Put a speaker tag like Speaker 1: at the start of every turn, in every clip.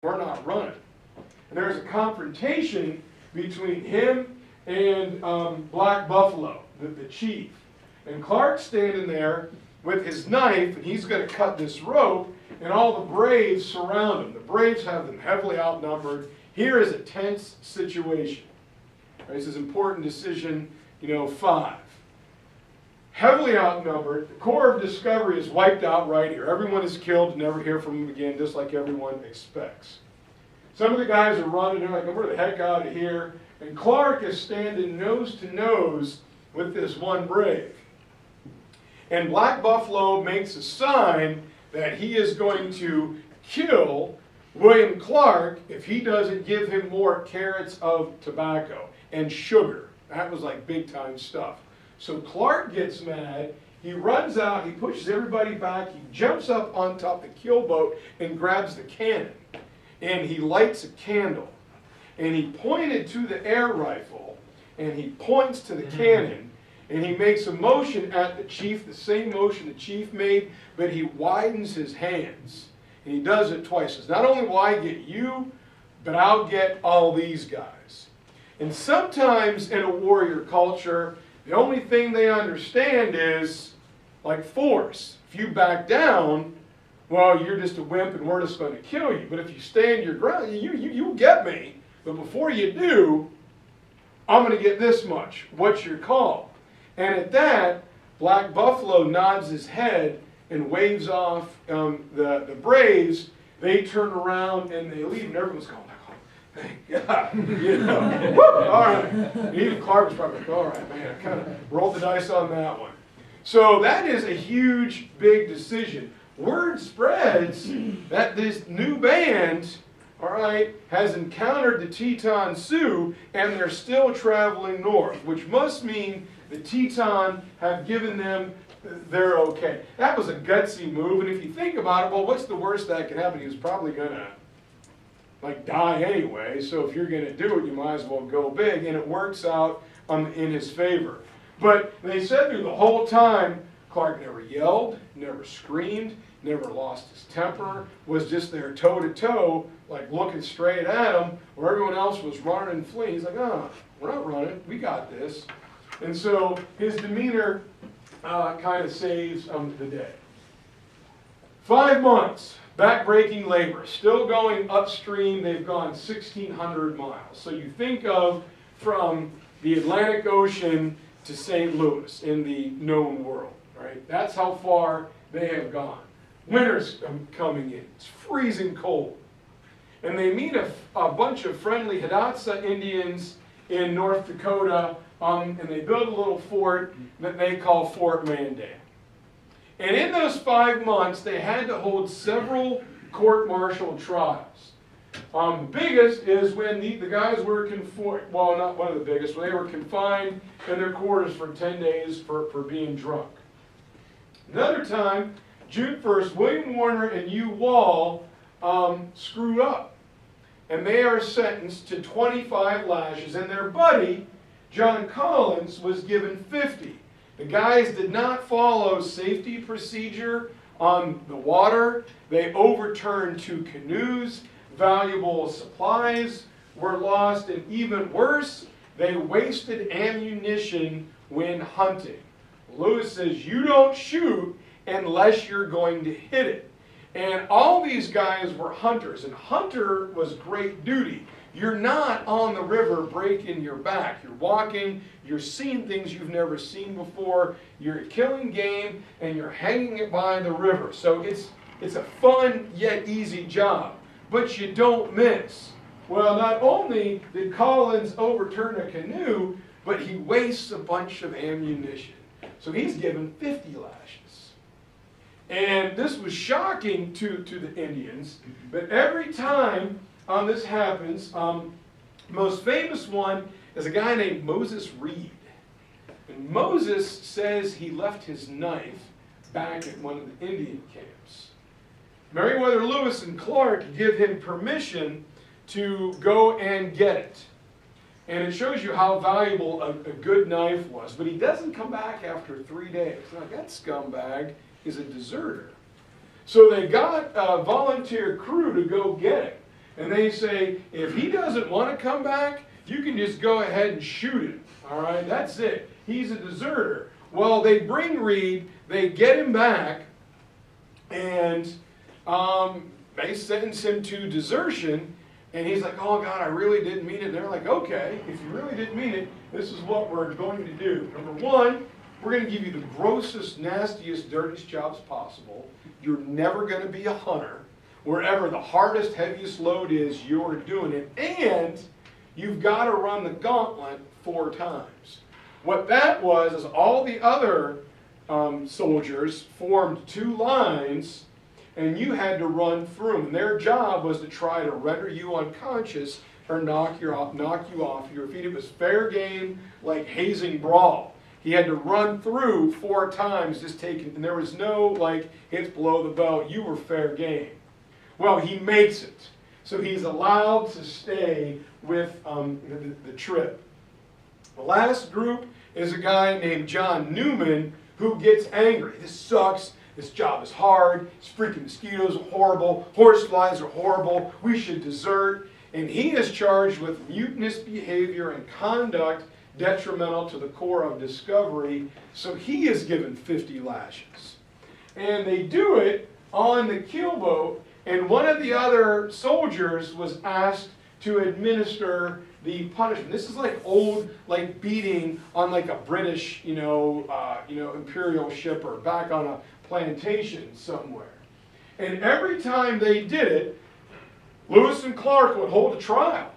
Speaker 1: we're not running. And there's a confrontation between him and Black Buffalo, the chief. And Clark's standing there with his knife, and he's going to cut this rope, and all the Braves surround him. The Braves have them heavily outnumbered. Here is a tense situation. Right, this is important decision, 5. Heavily outnumbered. The Corps of Discovery is wiped out right here. Everyone is killed, never hear from them again, just like everyone expects. Some of the guys are running, they're like, we're the heck out of here. And Clark is standing nose to nose with this one Brave. And Black Buffalo makes a sign that he is going to kill William Clark if he doesn't give him more carrots of tobacco and sugar. That was like big time stuff. So Clark gets mad, he runs out, he pushes everybody back, he jumps up on top of the keelboat and grabs the cannon. And he lights a candle. And he pointed to the air rifle, and he points to the cannon, and he makes a motion at the chief, the same motion the chief made, but he widens his hands. And he does it twice. Says, not only will I get you, but I'll get all these guys. And sometimes in a warrior culture, the only thing they understand is like force. If you back down, well, you're just a wimp and we're just going to kill you. But if you stand your ground, you'll get me. But before you do, I'm going to get this much. What's your call? And at that, Black Buffalo nods his head and waves off the Braves. They turn around and they leave, and everyone's going, oh, thank God. Woo, all right. And even Clark was probably like, all right, man, I kind of rolled the dice on that one. So that is a huge, big decision. Word spreads that this new band, all right, has encountered the Teton Sioux, and they're still traveling north, which must mean the Teton have given them their okay. That was a gutsy move, and if you think about it, well, what's the worst that could happen? He was probably going to, die anyway, so if you're going to do it, you might as well go big, and it works out in his favor. But they said through the whole time, Clark never yelled, never screamed, never lost his temper, was just there toe-to-toe, like looking straight at him, where everyone else was running and fleeing. He's like, we're not running, we got this. And so his demeanor kind of saves the day. 5 months, back-breaking labor, still going upstream. They've gone 1,600 miles. So you think of from the Atlantic Ocean to St. Louis in the known world, right? That's how far they have gone. Winter's coming in. It's freezing cold. And they meet a bunch of friendly Hidatsa Indians in North Dakota, and they build a little fort that they call Fort Mandan. And in those 5 months, they had to hold several court-martial trials. The biggest is when the guys were confined, well, not one of the biggest, when they were confined in their quarters for 10 days for being drunk. Another time, June 1st, William Warner and Hugh Wall screwed up. And they are sentenced to 25 lashes, and their buddy, John Collins, was given 50. The guys did not follow safety procedure on the water. They overturned 2 canoes. Valuable supplies were lost, and even worse, they wasted ammunition when hunting. Lewis says, you don't shoot unless you're going to hit it. And all these guys were hunters, and hunter was great duty. You're not on the river breaking your back. You're walking, you're seeing things you've never seen before, you're killing game, and you're hanging it by the river. So it's a fun yet easy job, but you don't miss. Well, not only did Collins overturn a canoe, but he wastes a bunch of ammunition. So he's given 50 lashes. And this was shocking to the Indians, but every time this happens, most famous one is a guy named Moses Reed. And Moses says he left his knife back at one of the Indian camps. Meriwether Lewis and Clark give him permission to go and get it. And it shows you how valuable a good knife was. But he doesn't come back after 3 days. Now, that scumbag is a deserter. So they got a volunteer crew to go get him. And they say, if he doesn't want to come back, you can just go ahead and shoot him. All right, that's it. He's a deserter. Well, they bring Reed, they get him back, and they sentence him to desertion. And he's like, oh, God, I really didn't mean it. And they're like, okay, if you really didn't mean it, this is what we're going to do. Number one, we're going to give you the grossest, nastiest, dirtiest jobs possible. You're never going to be a hunter. Wherever the hardest, heaviest load is, you're doing it. And you've got to run the gauntlet 4 times. What that was is all the other soldiers formed 2 lines, and you had to run through them. And their job was to try to render you unconscious or knock you off your feet. It was fair game, like hazing brawl. He had to run through 4 times, just taking, and there was no like hits below the belt. You were fair game. Well, he makes it, so he's allowed to stay with the trip. The last group is a guy named John Newman who gets angry. This sucks. This job is hard. These freaking mosquitoes are horrible. Horseflies are horrible. We should desert. And he is charged with mutinous behavior and conduct detrimental to the core of discovery. So he is given 50 lashes. And they do it on the keelboat. And one of the other soldiers was asked to administer the punishment. This is like old, like beating on like a British, imperial ship or back on a plantation somewhere. And every time they did it, Lewis and Clark would hold a trial.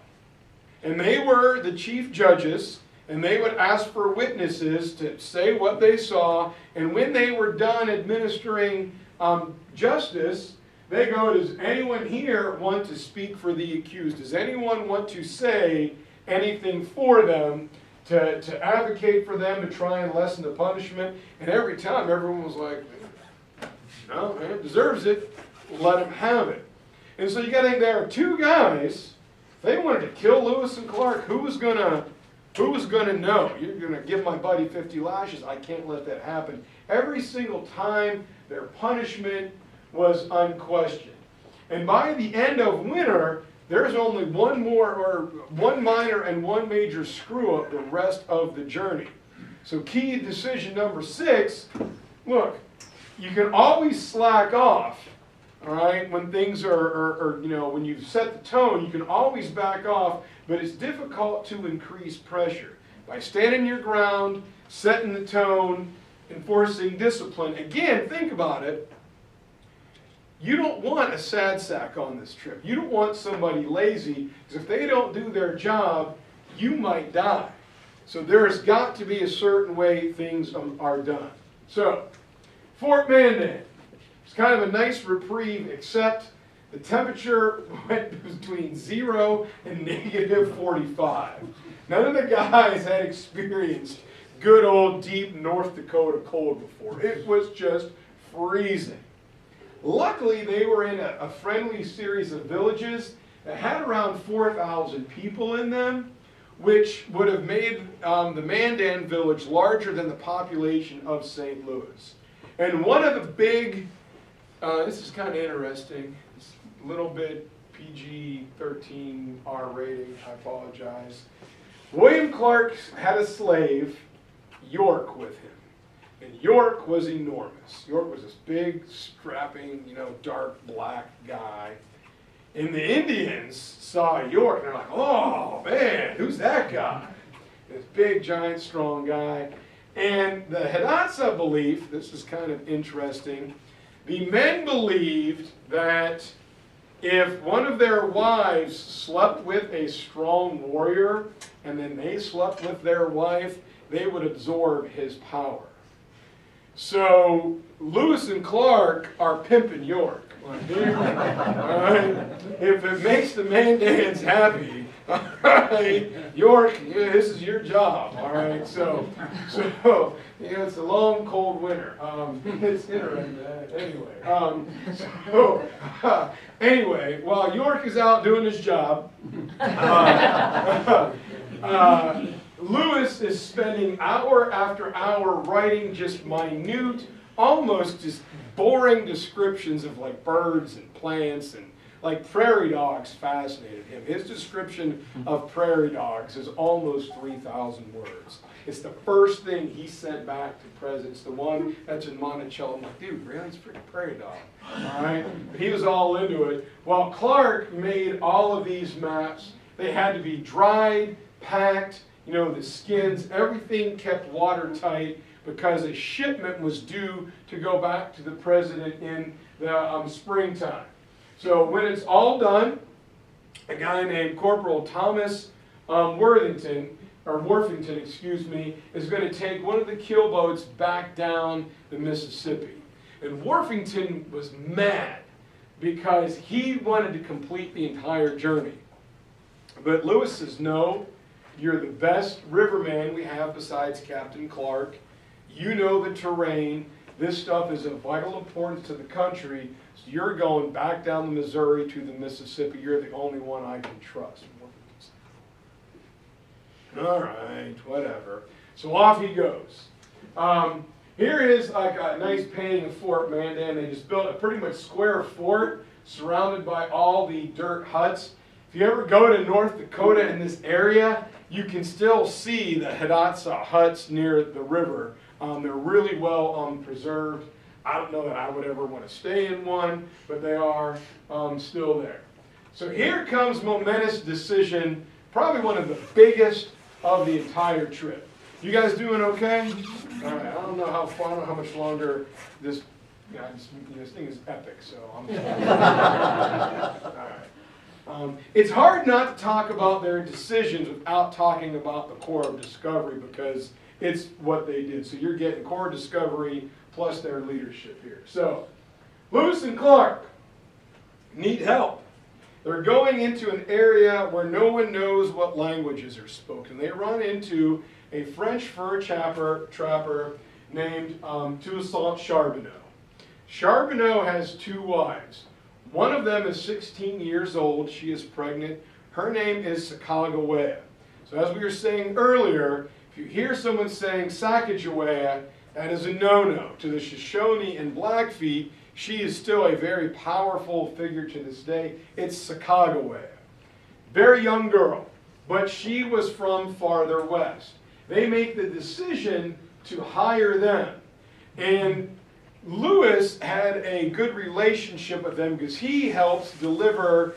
Speaker 1: And they were the chief judges, and they would ask for witnesses to say what they saw. And when they were done administering justice, they go, does anyone here want to speak for the accused? Does anyone want to say anything for them, to advocate for them, to try and lessen the punishment? And every time, everyone was like, no, man, deserves it. Let him have it. And so you got to think there are 2 guys. They wanted to kill Lewis and Clark. Who was gonna know? You're gonna give my buddy 50 lashes. I can't let that happen. Every single time, their punishment was unquestioned. And by the end of winter, there's only one minor and 1 major screw up the rest of the journey. So key decision number 6, look, you can always slack off, all right, when things are when you've set the tone, you can always back off, but it's difficult to increase pressure. By standing your ground, setting the tone, enforcing discipline. Again, think about it. You don't want a sad sack on this trip. You don't want somebody lazy, because if they don't do their job, you might die. So there's got to be a certain way things are done. So, Fort Mandan. It's kind of a nice reprieve, except the temperature went between 0 and -45. None of the guys had experienced good old deep North Dakota cold before. It was just freezing. Luckily, they were in a friendly series of villages that had around 4,000 people in them, which would have made the Mandan village larger than the population of St. Louis. And one of the big, this is kind of interesting, it's a little bit PG-13 R rating, I apologize. William Clark had a slave, York, with him. And York was enormous. York was this big, strapping, dark black guy. And the Indians saw York, and they're like, oh, man, who's that guy? This big, giant, strong guy. And the Hidatsa belief, this is kind of interesting, the men believed that if one of their wives slept with a strong warrior, and then they slept with their wife, they would absorb his power. So Lewis and Clark are pimping York. All right? If it makes the Mandans happy, all right, York, this is your job. All right, so it's a long, cold winter. It's interesting. Anyway, while York is out doing his job, Lewis is spending hour after hour writing just minute, almost just boring descriptions of like birds and plants and like prairie dogs fascinated him. His description of prairie dogs is almost 3,000 words. It's the first thing he sent back to presidents, the one that's in Monticello. I'm like, dude, really? It's a prairie dog. All right? But he was all into it. Well, Clark made all of these maps. They had to be dried, packed, the skins, everything kept watertight because a shipment was due to go back to the president in the springtime. So when it's all done, a guy named Corporal Thomas Worthington, is going to take one of the keelboats back down the Mississippi. And Worthington was mad because he wanted to complete the entire journey. But Lewis says, no, you're the best riverman we have besides Captain Clark. You know the terrain. This stuff is of vital importance to the country. So you're going back down the Missouri to the Mississippi. You're the only one I can trust. All right, whatever. So off he goes. Here is like a nice painting of Fort Mandan. They just built a pretty much square fort surrounded by all the dirt huts. If you ever go to North Dakota in this area, you can still see the Hidatsa huts near the river. They're really well preserved. I don't know that I would ever want to stay in one, but they are still there. So here comes momentous decision, probably one of the biggest of the entire trip. You guys doing okay? All right, I don't know how much longer this, this thing is epic, so I'm all right. It's hard not to talk about their decisions without talking about the Corps of Discovery because it's what they did. So you're getting Corps of Discovery plus their leadership here. So Lewis and Clark need help. They're going into an area where no one knows what languages are spoken. They run into a French fur trapper named Toussaint Charbonneau. Charbonneau has 2 wives. One of them is 16 years old. She is pregnant. Her name is Sacagawea. So as we were saying earlier, if you hear someone saying Sacagawea, that is a no-no. To the Shoshone and Blackfeet, she is still a very powerful figure to this day. It's Sacagawea. Very young girl, but she was from farther west. They make the decision to hire them. And Lewis had a good relationship with them because he helps deliver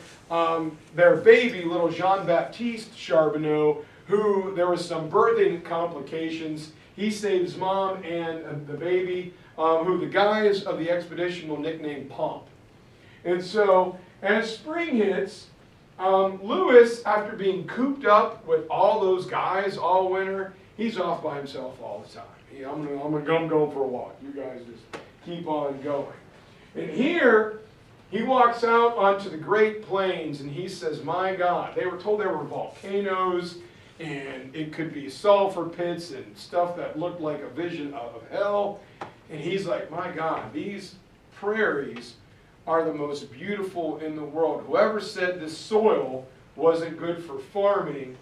Speaker 1: their baby, little Jean-Baptiste Charbonneau, who there was some birthing complications. He saves mom and the baby, who the guys of the expedition will nickname Pomp. And so, as spring hits, Lewis, after being cooped up with all those guys all winter, he's off by himself all the time. I'm going for a walk. You guys just keep on going. And here, he walks out onto the Great Plains and he says, my God, they were told there were volcanoes and it could be sulfur pits and stuff that looked like a vision of hell. And he's like, my God, these prairies are the most beautiful in the world. Whoever said this soil wasn't good for farming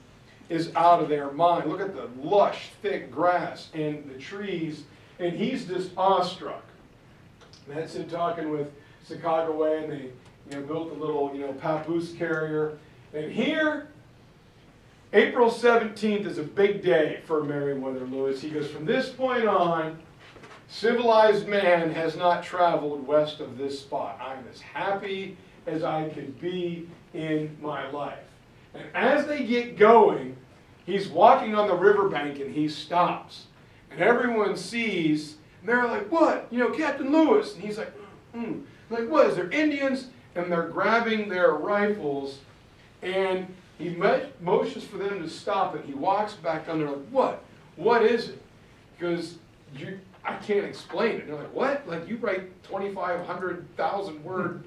Speaker 1: is out of their mind. Look at the lush, thick grass and the trees. And he's just awestruck. And that's him talking with Sacagawea, and they built a little papoose carrier. And here, April 17th is a big day for Meriwether Lewis. He goes, from this point on, civilized man has not traveled west of this spot. I'm as happy as I could be in my life. And as they get going, he's walking on the riverbank and he stops. And everyone sees, and they're like, what? Captain Lewis. And he's like, Like, what? Is there Indians? And they're grabbing their rifles. And he motions for them to stop, and he walks back down there like, what? What is it? Because I can't explain it. And they're like, what? Like, you write 2,500,000 word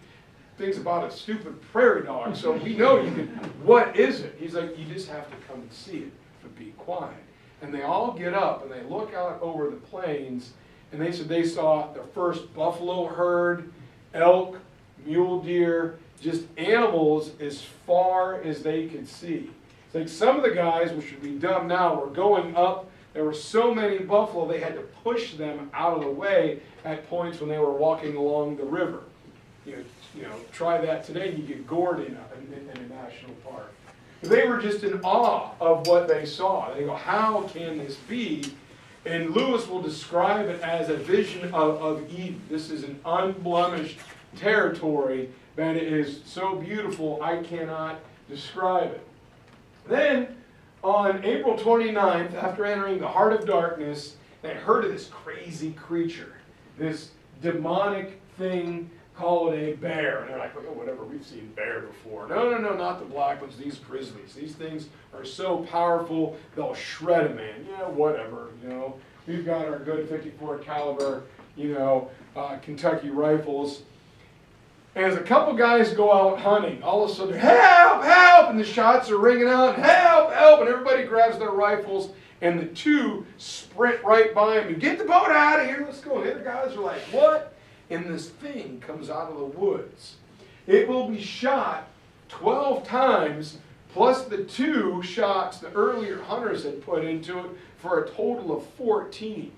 Speaker 1: things about a stupid prairie dog, so we know you can, what is it? He's like, you just have to come and see it, but be quiet. And they all get up, and they look out over the plains, and they said they saw the first buffalo herd, elk, mule deer, just animals as far as they could see. It's like some of the guys, which would be dumb now, were going up. There were so many buffalo, they had to push them out of the way at points when they were walking along the river. try that today and you get gored in a national park. They were just in awe of what they saw. They go, how can this be? And Lewis will describe it as a vision of Eden. This is an unblemished territory, and it is so beautiful I cannot describe it. Then, on April 29th, after entering the heart of darkness, they heard of this crazy creature, this demonic thing called a bear. And they're like, oh, whatever, we've seen bear before. No, not the black ones, these grizzlies. These things are so powerful, they'll shred a man. Yeah, whatever, We've got our good 54 caliber, Kentucky rifles. And as a couple guys go out hunting, all of a sudden, help, help, and the shots are ringing out, help, help, and everybody grabs their rifles, and the two sprint right by him and get the boat out of here, let's go. And the other guys are like, what? And this thing comes out of the woods. It will be shot 12 times, plus the 2 shots the earlier hunters had put into it, for a total of 14.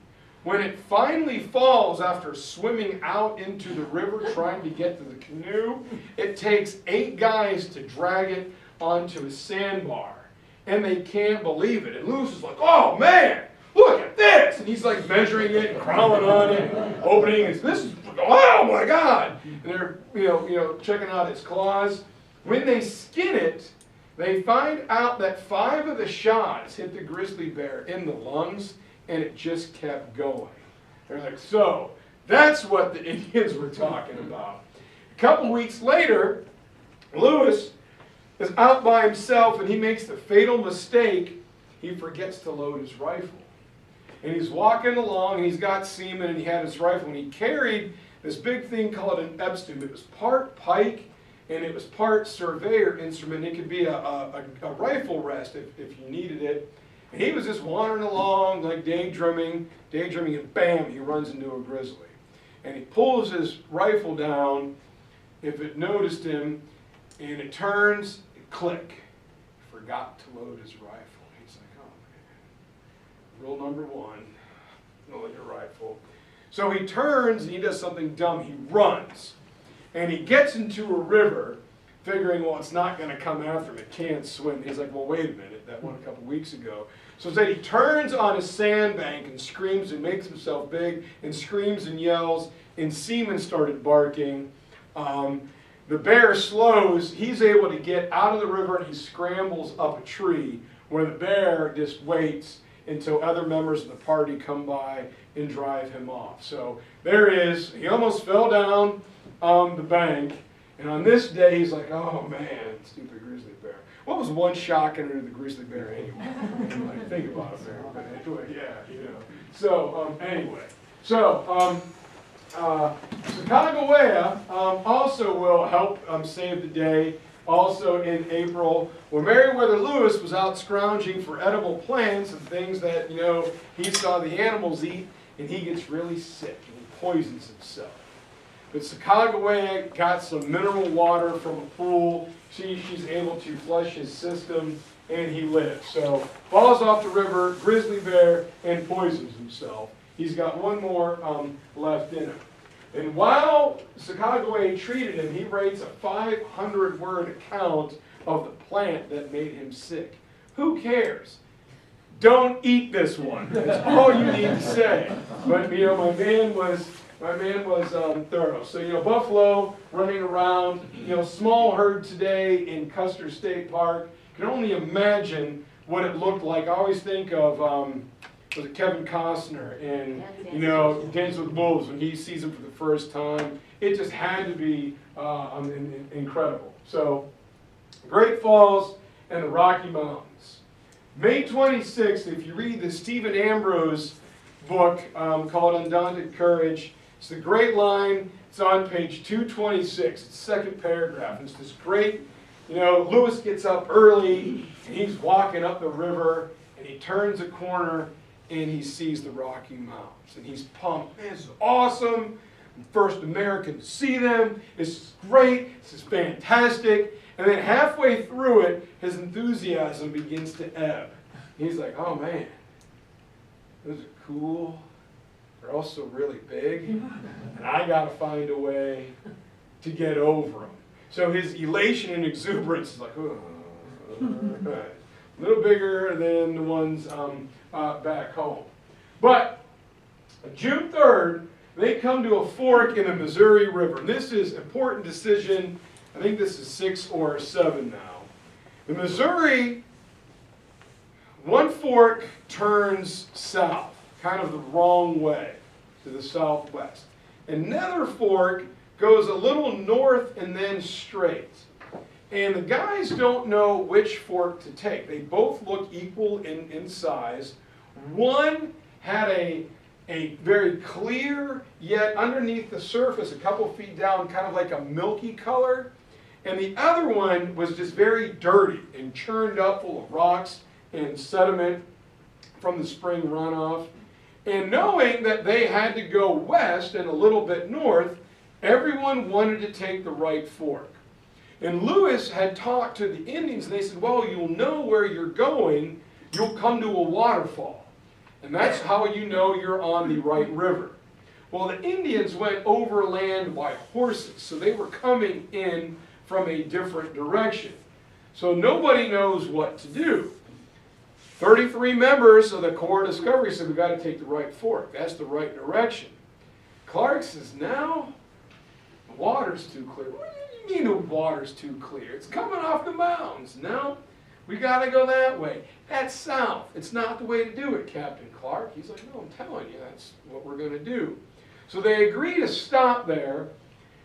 Speaker 1: When it finally falls after swimming out into the river trying to get to the canoe, it takes 8 guys to drag it onto a sandbar. And they can't believe it. And Lewis is like, oh man, look at this! And he's like measuring it and crawling on it, opening it. This is, oh my God! And they're checking out its claws. When they skin it, they find out that 5 of the shots hit the grizzly bear in the lungs, and it just kept going. They're like, so, that's what the Indians were talking about. A couple weeks later, Lewis is out by himself, and he makes the fatal mistake. He forgets to load his rifle. And he's walking along, and he's got semen, and he had his rifle, and he carried this big thing called an Epstein. It was part pike, and it was part surveyor instrument. It could be a rifle rest if you needed it. And he was just wandering along, like daydreaming, and bam, he runs into a grizzly. And he pulls his rifle down, if it noticed him, and it turns, click. He forgot to load his rifle. He's like, oh man. Rule number 1, load your rifle. So he turns and he does something dumb. He runs. And he gets into a river, figuring, well, it's not going to come after him. It can't swim. He's like, well, wait a minute. That one a couple weeks ago. So instead he turns on a sandbank and screams and makes himself big and screams and yells. And semen started barking. The bear slows. He's able to get out of the river and he scrambles up a tree where the bear just waits until other members of the party come by and drive him off. So there he is. He almost fell down the bank. And on this day, he's like, oh man, stupid grizzly bear. What was one shock under the grizzly bear anyway? Like, think about it, bear. But anyway, yeah, So, anyway. So, Sacagawea also will help save the day. Also in April, where Meriwether Lewis was out scrounging for edible plants and things that, he saw the animals eat, and he gets really sick and he poisons himself. But Sacagawea got some mineral water from a pool. She's able to flush his system, and he lives. So, falls off the river, grizzly bear, and poisons himself. He's got one more left in him. And while Sacagawea treated him, he writes a 500-word account of the plant that made him sick. Who cares? Don't eat this one. That's all you need to say. But, my man was thorough. So, buffalo running around, small herd today in Custer State Park. You can only imagine what it looked like. I always think of, was it Kevin Costner in, Dance with Wolves when he sees him for the first time. It just had to be incredible. So, Great Falls and the Rocky Mountains. May 26th, if you read the Stephen Ambrose book called Undaunted Courage, it's a great line. It's on page 226. It's the second paragraph. It's this great, Lewis gets up early, and he's walking up the river, and he turns a corner, and he sees the Rocky Mountains. And he's pumped. Man, this is awesome. I'm first American to see them. This is great. This is fantastic. And then halfway through it, his enthusiasm begins to ebb. He's like, oh man, those are cool. They're also really big, and I got to find a way to get over him. So his elation and exuberance is like, a little bigger than the ones back home. But June 3rd, they come to a fork in the Missouri River. And this is an important decision. I think this is 6 or 7 now. The Missouri, one fork turns south, kind of the wrong way, to the southwest. Another fork goes a little north and then straight. And the guys don't know which fork to take. They both look equal in size. One had a very clear, yet underneath the surface, a couple feet down, kind of like a milky color. And the other one was just very dirty and churned up full of rocks and sediment from the spring runoff. And knowing that they had to go west and a little bit north, everyone wanted to take the right fork. And Lewis had talked to the Indians, and they said, well, you'll know where you're going. You'll come to a waterfall. And that's how you know you're on the right river. Well, the Indians went overland by horses, so they were coming in from a different direction. So nobody knows what to do. 33 members of the Corps of Discovery said, we've got to take the right fork. That's the right direction. Clark says, now, the water's too clear. What do you mean the water's too clear? It's coming off the mountains. No, we got to go that way. That's south. It's not the way to do it, Captain Clark. He's like, no, I'm telling you, that's what we're going to do. So they agree to stop there,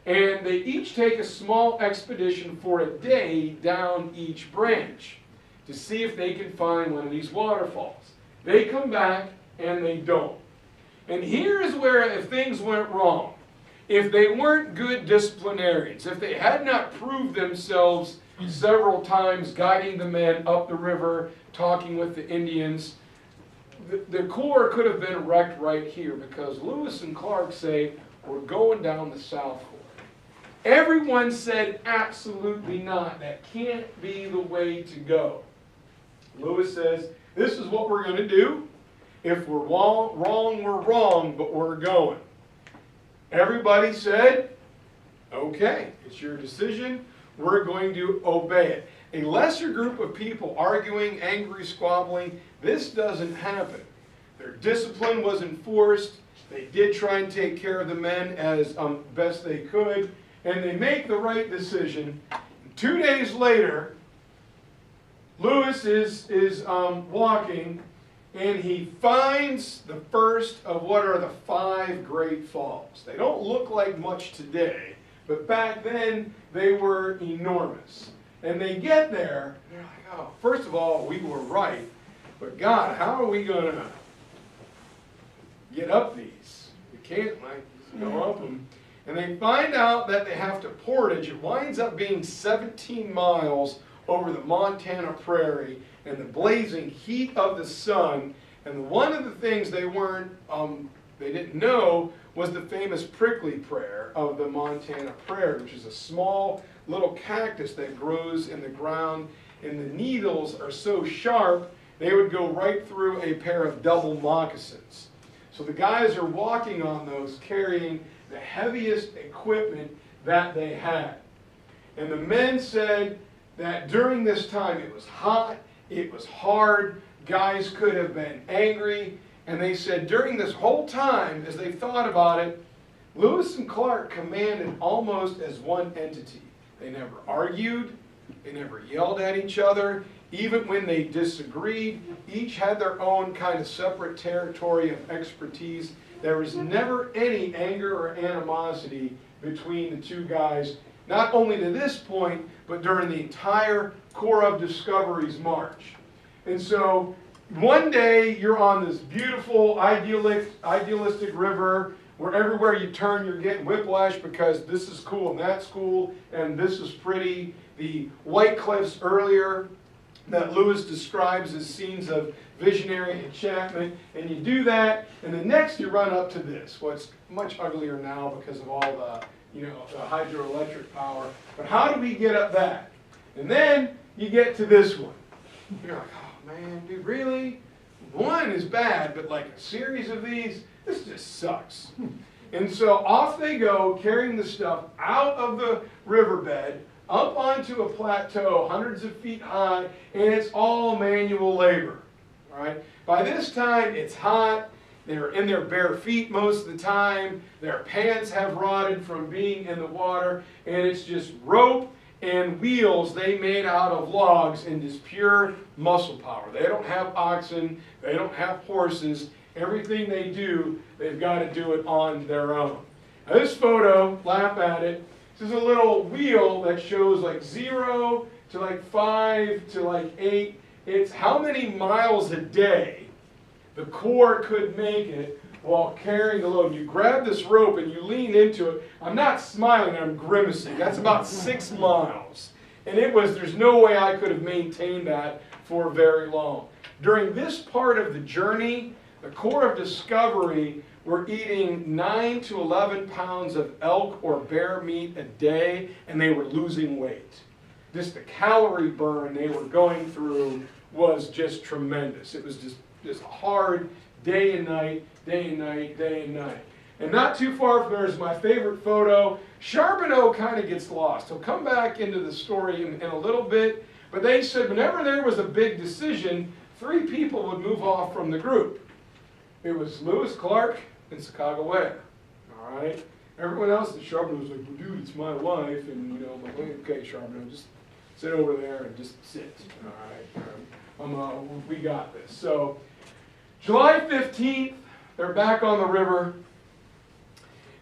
Speaker 1: and they each take a small expedition for a day down each branch to see if they can find one of these waterfalls. They come back, and they don't. And here's where, if things went wrong, if they weren't good disciplinarians, if they had not proved themselves several times guiding the men up the river, talking with the Indians, the Corps could have been wrecked right here, because Lewis and Clark say, we're going down the South Fork. Everyone said, absolutely not. That can't be the way to go. Lewis says, this is what we're going to do. If we're wrong, we're wrong, but we're going. Everybody said, okay, it's your decision. We're going to obey it. A lesser group of people arguing, angry, squabbling, this doesn't happen. Their discipline was enforced. They did try and take care of the men as best they could, and they make the right decision. 2 days later, Lewis is walking, and he finds the first of what are the 5 great falls. They don't look like much today, but back then they were enormous. And they get there, and they're like, oh, first of all, we were right, but God, how are we going to get up these? We can't, like, go up them. And they find out that they have to portage. It winds up being 17 miles over the Montana prairie and the blazing heat of the sun. And one of the things they didn't know was the famous prickly pear of the Montana prairie, which is a small little cactus that grows in the ground, and the needles are so sharp they would go right through a pair of double moccasins. So the guys are walking on those, carrying the heaviest equipment that they had. And the men said that during this time it was hot, it was hard, guys could have been angry, and they said during this whole time, as they thought about it, Lewis and Clark commanded almost as one entity. They never argued, they never yelled at each other. Even when they disagreed, each had their own kind of separate territory of expertise. There was never any anger or animosity between the two guys, not only to this point, but during the entire Corps of Discovery's march. And so one day you're on this beautiful, idealistic river where everywhere you turn you're getting whiplash because this is cool and that's cool and this is pretty. The White Cliffs earlier that Lewis describes as scenes of visionary enchantment, and you do that, and the next you run up to this, what's much uglier now because of all the, the hydroelectric power. But how do we get up that? And then you get to this one. You're like, oh man, dude, really? One is bad, but like a series of these, this just sucks. And so off they go, carrying the stuff out of the riverbed, up onto a plateau, hundreds of feet high, and it's all manual labor. All right? By this time, it's hot. They're in their bare feet most of the time. Their pants have rotted from being in the water, and it's just rope and wheels they made out of logs and just pure muscle power. They don't have oxen. They don't have horses. Everything they do, they've got to do it on their own. Now this photo, laugh at it, this is a little wheel that shows like 0 to like 5 to like 8. It's how many miles a day the Corps could make it while carrying the load. You grab this rope and you lean into it. I'm not smiling, I'm grimacing. That's about 6 miles. And there's no way I could have maintained that for very long. During this part of the journey, the Corps of Discovery were eating 9 to 11 pounds of elk or bear meat a day, and they were losing weight. Just the calorie burn they were going through was just tremendous. It was just hard day and night, day and night, day and night. And not too far from there is my favorite photo. Charbonneau kind of gets lost. He'll come back into the story in a little bit, but they said whenever there was a big decision, 3 people would move off from the group. It was Lewis, Clark, and Sacagawea. All right? Everyone else at Charbonneau was like, well, dude, it's my wife. And, you know, I'm like, okay, Charbonneau, just sit over there and just sit. All right? We got this. So, July 15th, they're back on the river.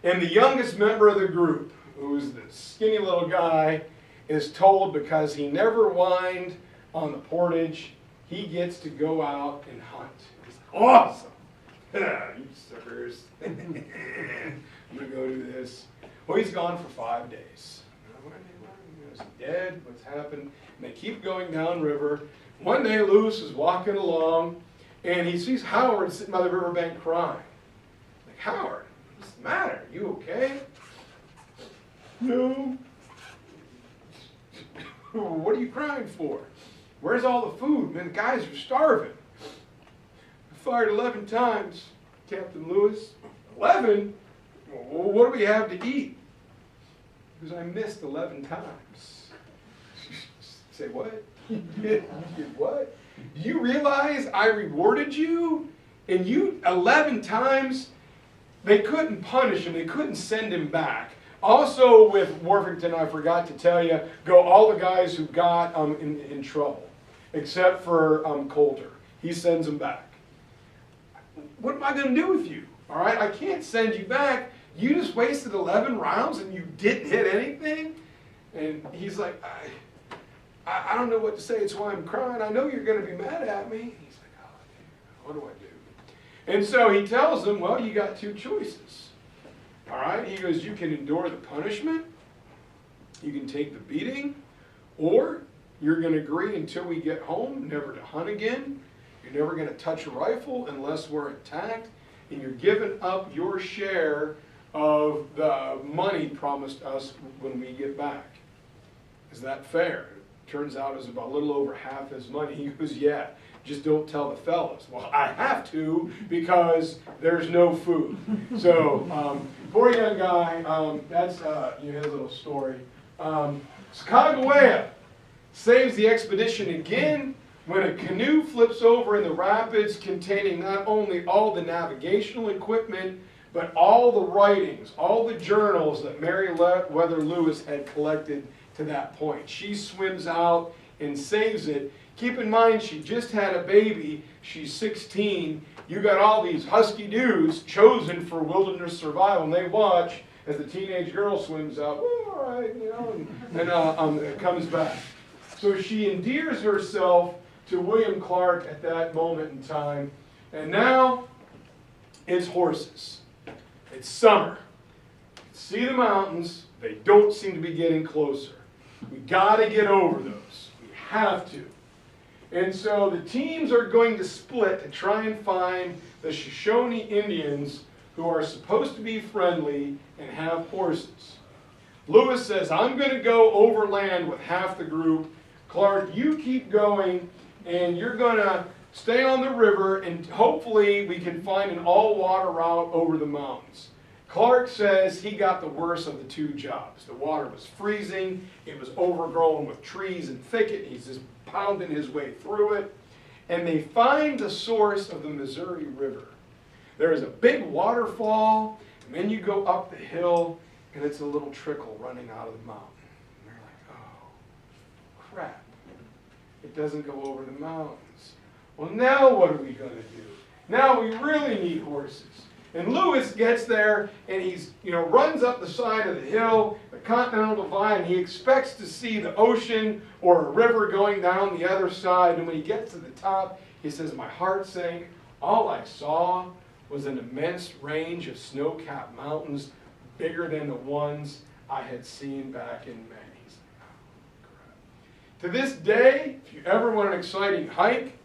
Speaker 1: And the youngest member of the group, who's the skinny little guy, is told because he never whined on the portage, he gets to go out and hunt. It's awesome. You suckers. I'm going to go do this. Well, he's gone for 5 days. Is he dead? What's happened? And they keep going downriver. One day, Lewis is walking along, and he sees Howard sitting by the riverbank crying. Like, Howard, what's the matter? You okay? No. What are you crying for? Where's all the food? Man, the guys are starving. Fired 11 times, Captain Lewis. 11? Well, what do we have to eat? Because I missed 11 times. Say what? You did what? Do you realize I rewarded you? And you 11 times, they couldn't punish him. They couldn't send him back. Also with Worthington, I forgot to tell you, go all the guys who got in trouble, except for Coulter. He sends them back. What am I going to do with you? All right, I can't send you back. You just wasted 11 rounds and you didn't hit anything? And he's like, I don't know what to say. It's why I'm crying. I know you're going to be mad at me. He's like, oh, dude, what do I do? And so he tells them, well, you got 2 choices. All right, he goes, you can endure the punishment. You can take the beating. Or you're going to agree until we get home never to hunt again. You're never going to touch a rifle unless we're attacked, and you're giving up your share of the money promised us when we get back. Is that fair? It turns out it was about a little over half his money. He goes, yeah, just don't tell the fellas. Well, I have to because there's no food. So, poor young guy, that's his little story. Sacagawea saves the expedition again when a canoe flips over in the rapids containing not only all the navigational equipment, but all the writings, all the journals that Meriwether Lewis had collected to that point. She swims out and saves it. Keep in mind, she just had a baby. She's 16. You got all these husky dudes chosen for wilderness survival, and they watch as the teenage girl swims out, all right, you know, and comes back. So she endears herself to William Clark at that moment in time. And now it's horses. It's summer. See the mountains. They don't seem to be getting closer. We got to get over those. We have to. And so the teams are going to split to try and find the Shoshone Indians who are supposed to be friendly and have horses. Lewis says, I'm going to go overland with half the group. Clark, you keep going, and you're going to stay on the river, and hopefully we can find an all-water route over the mountains. Clark says he got the worst of the two jobs. The water was freezing, it was overgrown with trees and thicket, he's just pounding his way through it. And they find the source of the Missouri River. There is a big waterfall, and then you go up the hill, and it's a little trickle running out of the mountain. And they're like, oh, crap. It doesn't go over the mountains. Well, now what are we going to do? Now we really need horses. And Lewis gets there, and he's, runs up the side of the hill, the Continental Divide, and he expects to see the ocean or a river going down the other side. And when he gets to the top, he says, my heart sank. All I saw was an immense range of snow-capped mountains, bigger than the ones I had seen back in May. He's like, oh, crap. To this day, if you ever want an exciting hike,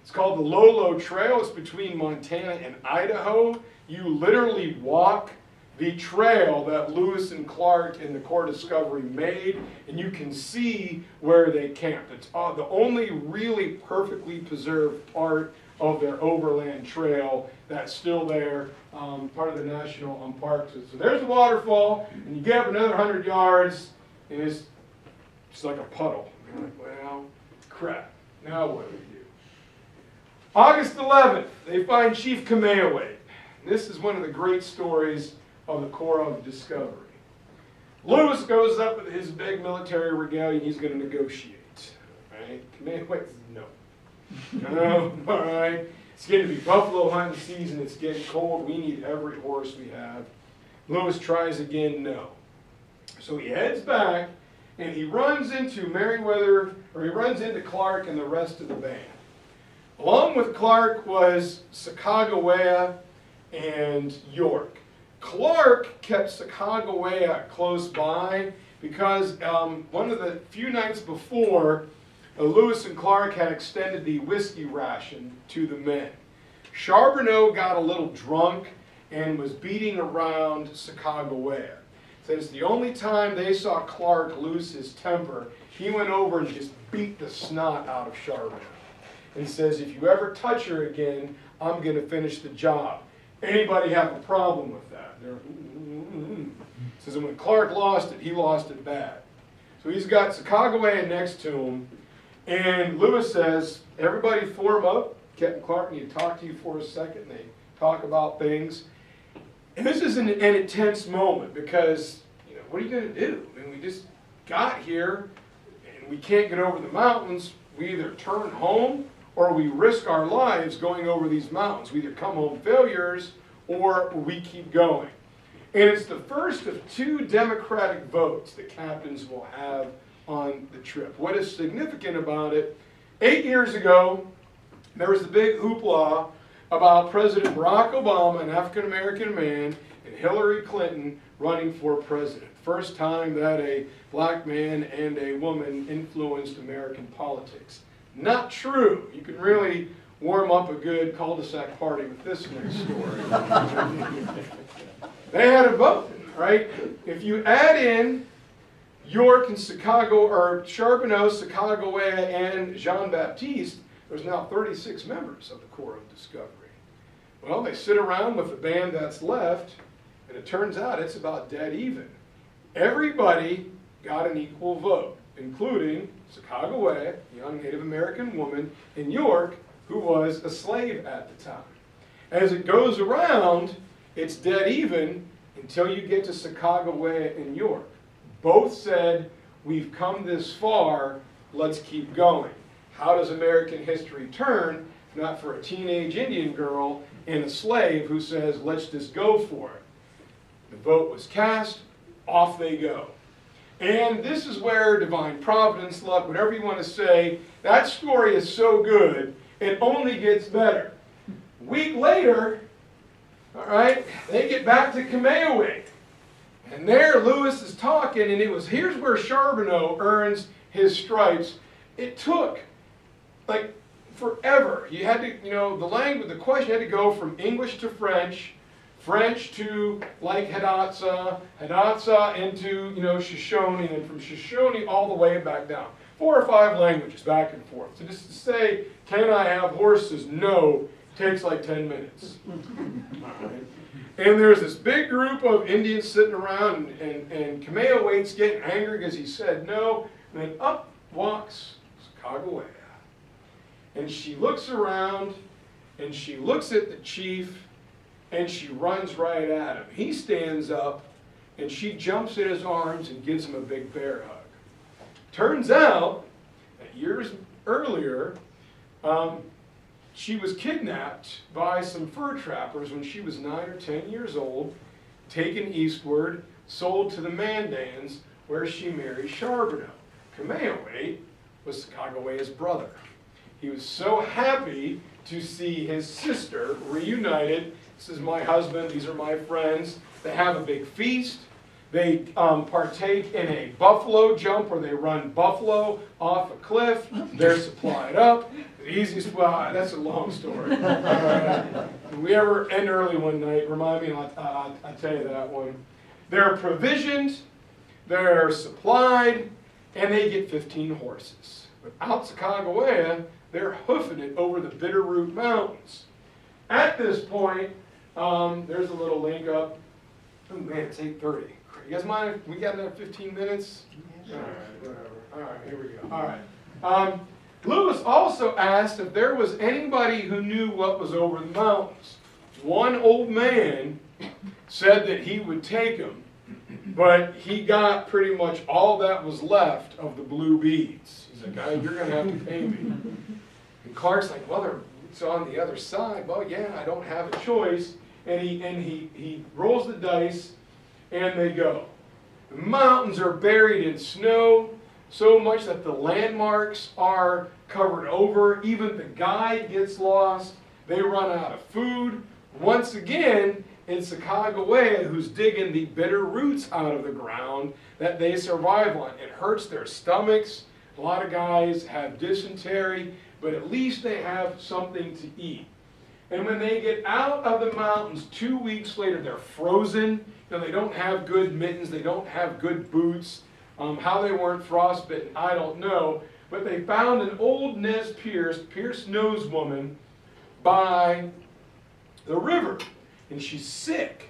Speaker 1: it's called the Lolo Trail. It's between Montana and Idaho. You literally walk the trail that Lewis and Clark and the Corps Discovery made, and you can see where they camped. It's the only really perfectly preserved part of their overland trail that's still there, part of the National Park System. So there's the waterfall, and you get up another 100 yards, and it's just like a puddle. You're like, well, crap. Now what do we do? August 11th, they find Chief Kamehameha. This is one of the great stories of the Corps of Discovery. Lewis goes up with his big military regalia, he's going to negotiate. Right? Kamehameha says, no. No, all right. It's getting to be buffalo hunting season, it's getting cold, we need every horse we have. Lewis tries again, no. So he heads back, and he runs into Clark and the rest of the band. Along with Clark was Sacagawea and York. Clark kept Sacagawea close by because one of the few nights before, Lewis and Clark had extended the whiskey ration to the men. Charbonneau got a little drunk and was beating around Sacagawea. Since the only time they saw Clark lose his temper, he went over and just beat the snot out of Charbonneau. And says, if you ever touch her again, I'm going to finish the job. Anybody have a problem with that? Says, when Clark lost it, he lost it bad. So he's got Sacagawea next to him, and Lewis says, everybody form up. Captain Clark need to talk to you for a second. They talk about things. And this is an intense moment because, what are you going to do? I mean, we just got here, and we can't get over the mountains. We either turn home or we risk our lives going over these mountains. We either come home failures or we keep going. And it's the first of two Democratic votes the captains will have on the trip. What is significant about it, 8 years ago, there was a big hoopla about President Barack Obama, an African-American man, and Hillary Clinton running for president. First time that a black man and a woman influenced American politics. Not true. You can really warm up a good cul-de-sac party with this next story. They had a vote, right? If you add in York and Charbonneau, Sacagawea, and Jean-Baptiste, there's now 36 members of the Corps of Discovery. Well, they sit around with the band that's left, and it turns out it's about dead even. Everybody got an equal vote, including Sacagawea, a young Native American woman, and York, who was a slave at the time. As it goes around, it's dead even until you get to Sacagawea and York. Both said, we've come this far, let's keep going. How does American history turn? Not for a teenage Indian girl and a slave who says, let's just go for it. The vote was cast, off they go. And this is where divine providence, luck, whatever you want to say, that story is so good, it only gets better. A week later, all right, they get back to Kamehameha. And there Lewis is talking, and here's where Charbonneau earns his stripes. It took, like, forever. You had to, the question had to go from English to French, French to, like, Hidatsa into, Shoshone, and from Shoshone all the way back down. 4 or 5 languages back and forth. So just to say, can I have horses? No, Takes like 10 minutes. All right. And there's this big group of Indians sitting around, and Kamehameha's getting angry because he said no. And then up walks Sacagawea. And she looks around, and she looks at the chief, and she runs right at him. He stands up, and she jumps in his arms and gives him a big bear hug. Turns out that years earlier, she was kidnapped by some fur trappers when she was 9 or 10 years old, taken eastward, sold to the Mandans, where she married Charbonneau. Kamehameha was Sacagawea's brother. He was so happy to see his sister reunited. This is my husband, these are my friends. They have a big feast. They partake in a buffalo jump where they run buffalo off a cliff. They're supplied up. The easiest, well, that's a long story. If we ever end early one night, remind me, and I'll tell you that one. They're provisioned, they're supplied, and they get 15 horses. Without Sacagawea, they're hoofing it over the Bitterroot Mountains. At this point, there's a little link up. Oh man, it's 8:30. You guys mind if we got another 15 minutes? All right, whatever. All right, here we go. All right. Lewis also asked if there was anybody who knew what was over the mountains. One old man said that he would take him, but he got pretty much all that was left of the blue beads. He's like, you're going to have to pay me. And Clark's like, well, it's on the other side. Well, yeah, I don't have a choice. And he rolls the dice, and they go. The mountains are buried in snow, so much that the landmarks are covered over. Even the guide gets lost. They run out of food. Once again, it's Sacagawea who's digging the bitter roots out of the ground that they survive on. It hurts their stomachs. A lot of guys have dysentery, but at least they have something to eat. And when they get out of the mountains 2 weeks later, they're frozen. You know, they don't have good mittens. They don't have good boots. How they weren't frostbitten, I don't know. But they found an old Nez Perce nose woman by the river. And she's sick.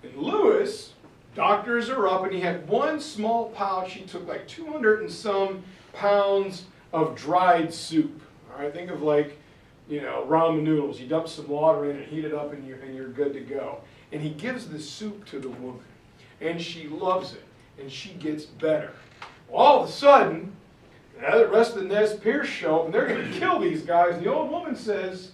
Speaker 1: And Lewis, doctors are up, and he had one small pouch. He took like 200 and some pounds of dried soup. All right, think of like, you know, ramen noodles. You dump some water in it, heat it up, and you're good to go. And he gives the soup to the woman. And she loves it. And she gets better. Well, all of a sudden, the rest of the Nez Perce show up, and they're going to kill these guys. And the old woman says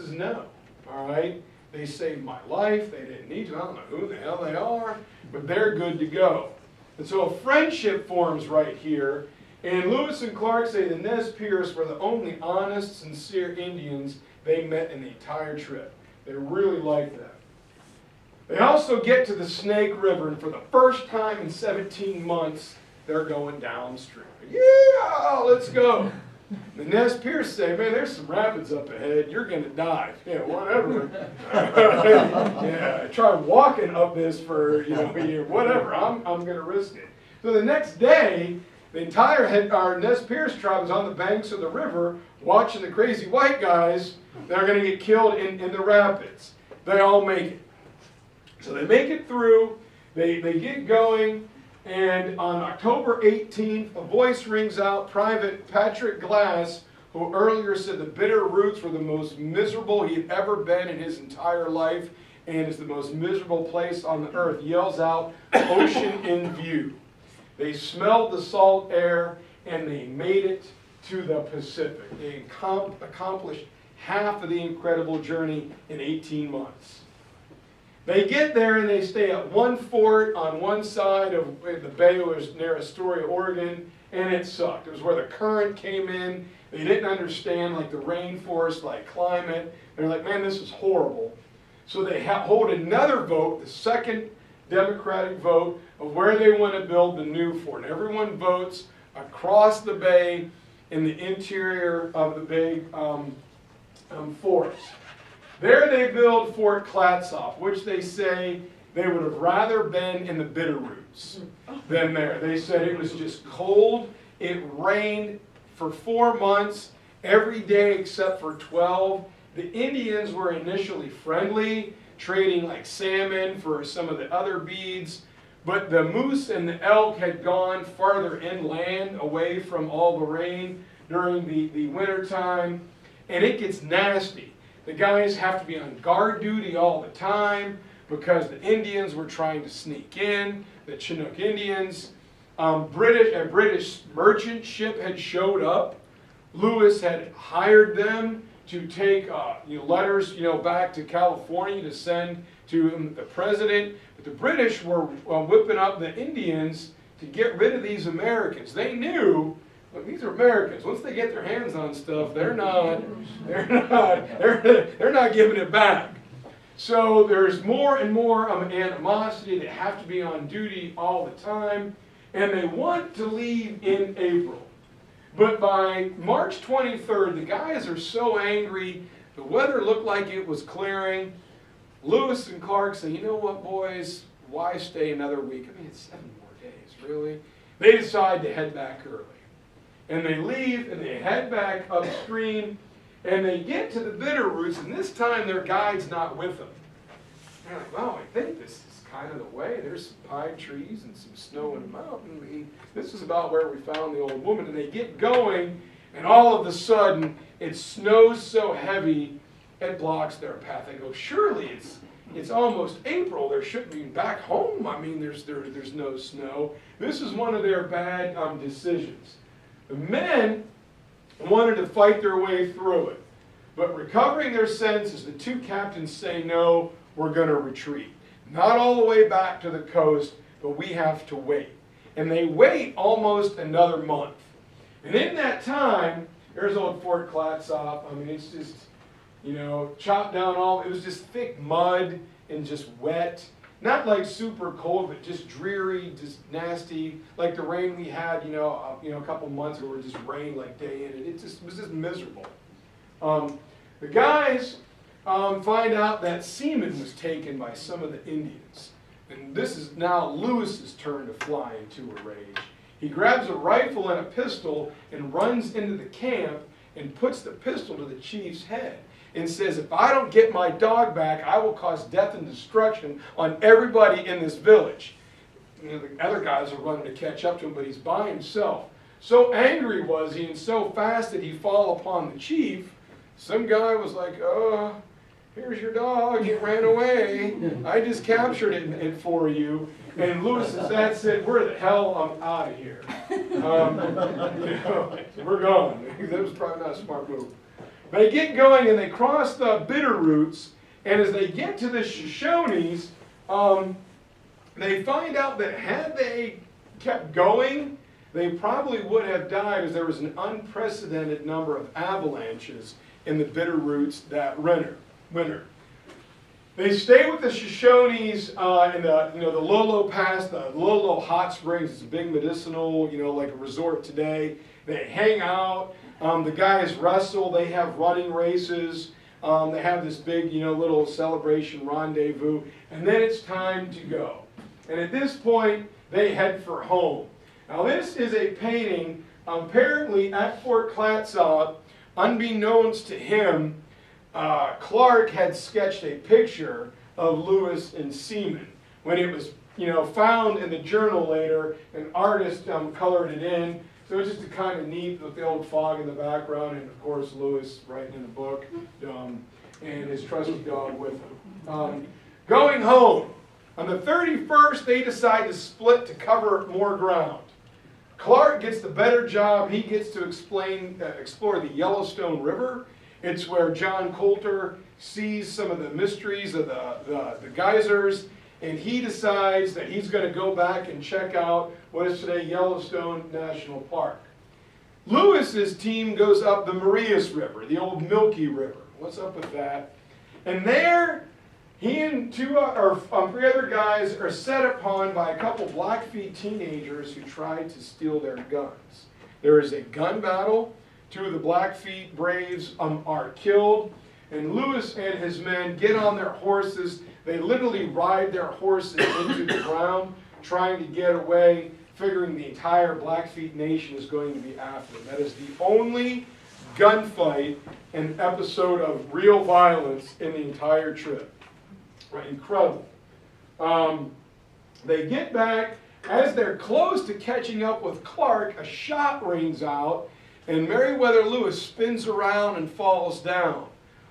Speaker 1: no. All right? They saved my life. They didn't need to. I don't know who the hell they are, but they're good to go. And so a friendship forms right here. And Lewis and Clark say the Nez Perce were the only honest, sincere Indians they met in the entire trip. They really liked them. They also get to the Snake River, and for the first time in 17 months, they're going downstream. Yeah, let's go. The Nez Perce say, man, there's some rapids up ahead. You're going to die. Yeah, whatever. Yeah, try walking up this for, you know, a year. Whatever. I'm going to risk it. So the next day, the entire our Nez Perce tribe is on the banks of the river watching the crazy white guys that are going to get killed in the rapids. They all make it. So they make it through, they get going, and on October 18th, a voice rings out, Private Patrick Glass, who earlier said the bitter roots were the most miserable he'd ever been in his entire life, and is the most miserable place on the earth, yells out, ocean in view. They smelled the salt air, and they made it to the Pacific. They accomplished half of the incredible journey in 18 months. They get there and they stay at one fort on one side of the bay. It was near Astoria, Oregon, and it sucked. It was where the current came in. They didn't understand like the rainforest-like climate. They're like, man, this is horrible. So they hold another vote, the second Democratic vote, of where they want to build the new fort. And everyone votes across the bay in the interior of the big forest. There they build Fort Clatsop, which they say they would have rather been in the Bitterroots than there. They said it was just cold. It rained for 4 months, every day except for 12. The Indians were initially friendly, trading like salmon for some of the other beads, but the moose and the elk had gone farther inland away from all the rain during the winter time, and it gets nasty. The guys have to be on guard duty all the time because the Indians were trying to sneak in, the Chinook Indians. A British merchant ship had showed up. Lewis had hired them to take letters back to California to send to the president. But the British were whipping up the Indians to get rid of these Americans. They knew, look, these are Americans. Once they get their hands on stuff, they're not giving it back. So there's more and more animosity. They have to be on duty all the time, and they want to leave in April. But by March 23rd, the guys are so angry. The weather looked like it was clearing. Lewis and Clark say, you know what, boys, why stay another week? I mean, it's 7 more days, really. They decide to head back early. And they leave, and they head back upstream, and they get to the Bitterroots, and this time their guide's not with them. They're like, well, I think this is kind of the way. There's some pine trees and some snow in the mountain. This is about where we found the old woman. And they get going, and all of a sudden, it snows so heavy, it blocks their path. They go, surely it's almost April. There shouldn't be back home. I mean, there's no snow. This is one of their bad decisions. The men wanted to fight their way through it. But recovering their senses, the two captains say, no, we're going to retreat. Not all the way back to the coast, but we have to wait. And they wait almost another month. And in that time, there's old Fort Clatsop. I mean, it's just, chopped down it was just thick mud and just wet. Not like super cold, but just dreary, just nasty. Like the rain we had, a couple months ago, where it just rained like day in. It was just miserable. The guys find out that semen was taken by some of the Indians. And this is now Lewis's turn to fly into a rage. He grabs a rifle and a pistol and runs into the camp and puts the pistol to the chief's head and says, if I don't get my dog back, I will cause death and destruction on everybody in this village. The other guys are running to catch up to him, but he's by himself. So angry was he and so fast did he fall upon the chief. Some guy was like, oh, here's your dog, it ran away. I just captured it for you. And Lewis's dad said, where the hell I'm out of here. We're gone. That was probably not a smart move. They get going and they cross the Bitterroots, and as they get to the Shoshones, they find out that had they kept going, they probably would have died, as there was an unprecedented number of avalanches in the Bitterroots that winter. They stay with the Shoshones in the Lolo Pass, the Lolo Hot Springs. It's a big medicinal, like a resort today. They hang out. The guys wrestle. They have running races. They have this big, little celebration rendezvous. And then it's time to go. And at this point, they head for home. Now this is a painting apparently at Fort Clatsop. Unbeknownst to him, Clark had sketched a picture of Lewis and seamen. When it was, found in the journal later, an artist colored it in. So it's just a kind of neat with the old fog in the background, and of course Lewis writing in the book, and his trusty dog with him. Going home, on the 31st, they decide to split to cover more ground. Clark gets the better job. He gets to explore the Yellowstone River. It's where John Coulter sees some of the mysteries of the geysers, and he decides that he's going to go back and check out what is today Yellowstone National Park. Lewis's team goes up the Marias River, the old Milky River. What's up with that? And there, he and three other guys are set upon by a couple Blackfeet teenagers who tried to steal their guns. There is a gun battle. 2 of the Blackfeet braves are killed, and Lewis and his men get on their horses. They literally ride their horses into the ground, trying to get away, figuring the entire Blackfeet nation is going to be after them. That is the only gunfight and episode of real violence in the entire trip. Right, incredible. They get back. As they're close to catching up with Clark, a shot rings out, and Meriwether Lewis spins around and falls down.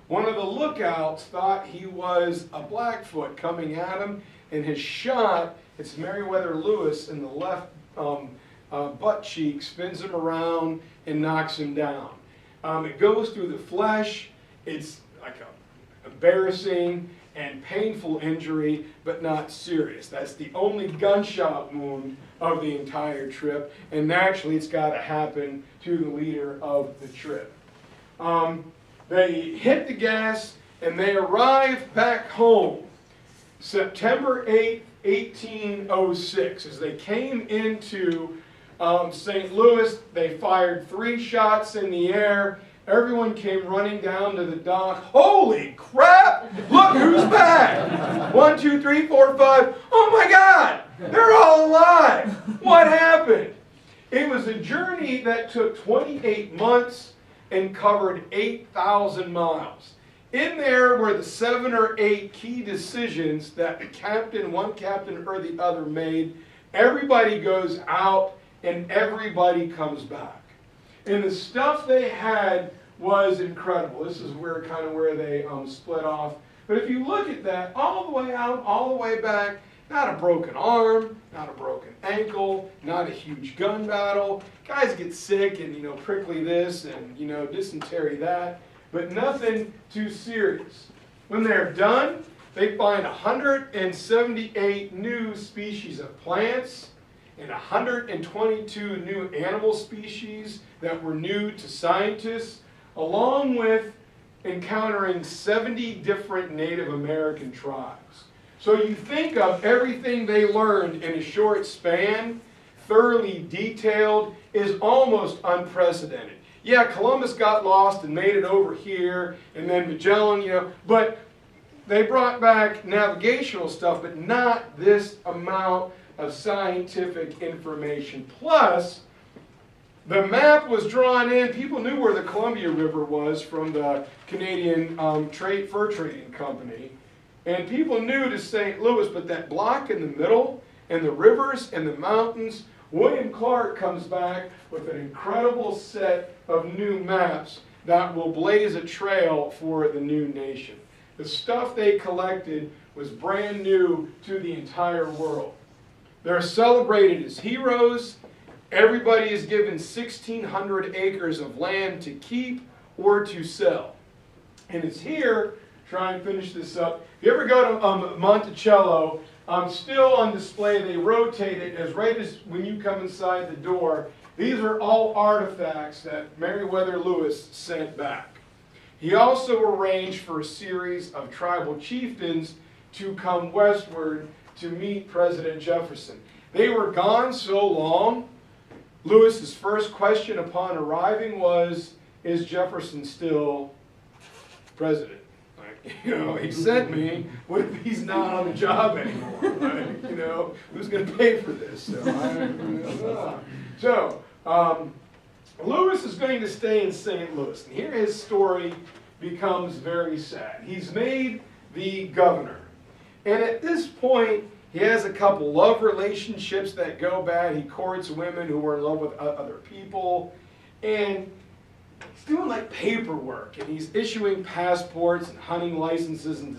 Speaker 1: One of the lookouts thought he was a Blackfoot coming at him, and his shot, it's Meriwether Lewis in the left butt cheek, spins him around and knocks him down. It goes through the flesh. It's like a embarrassing and painful injury, but not serious. That's the only gunshot wound of the entire trip, and naturally it's got to happen to the leader of the trip. They hit the gas and they arrive back home September 8th, 1806. As they came into St. Louis, they fired 3 shots in the air. Everyone came running down to the dock. Holy crap! Look who's back! 1, 2, 3, 4, 5. Oh my God! They're all alive! What happened? It was a journey that took 28 months and covered 8,000 miles. In there were the 7 or 8 key decisions that the captain, one captain or the other made. Everybody goes out and everybody comes back. And the stuff they had was incredible. This is where they split off. But if you look at that, all the way out, all the way back, not a broken arm, not a broken ankle, not a huge gun battle. Guys get sick and, prickly this and, dysentery that, but nothing too serious. When they're done, they find 178 new species of plants and 122 new animal species that were new to scientists, along with encountering 70 different Native American tribes. So you think of everything they learned in a short span, thoroughly detailed, is almost unprecedented. Yeah, Columbus got lost and made it over here, and then Magellan, but they brought back navigational stuff, but not this amount of scientific information. Plus, the map was drawn in. People knew where the Columbia River was from the Canadian Fur Trading Company. And people knew to St. Louis, but that block in the middle, and the rivers and the mountains, William Clark comes back with an incredible set of new maps that will blaze a trail for the new nation. The stuff they collected was brand new to the entire world. They're celebrated as heroes. Everybody is given 1,600 acres of land to keep or to sell. And it's here, try and finish this up. If you ever go to Monticello, still on display, they rotate it as when you come inside the door. These are all artifacts that Meriwether Lewis sent back. He also arranged for a series of tribal chieftains to come westward to meet President Jefferson. They were gone so long, Lewis's first question upon arriving was, is Jefferson still president? He sent me, what if he's not on the job anymore? Who's going to pay for this? So, Lewis is going to stay in St. Louis. And here his story becomes very sad. He's made the governor. And at this point, he has a couple love relationships that go bad. He courts women who are in love with other people. And he's doing like paperwork. And he's issuing passports and hunting licenses and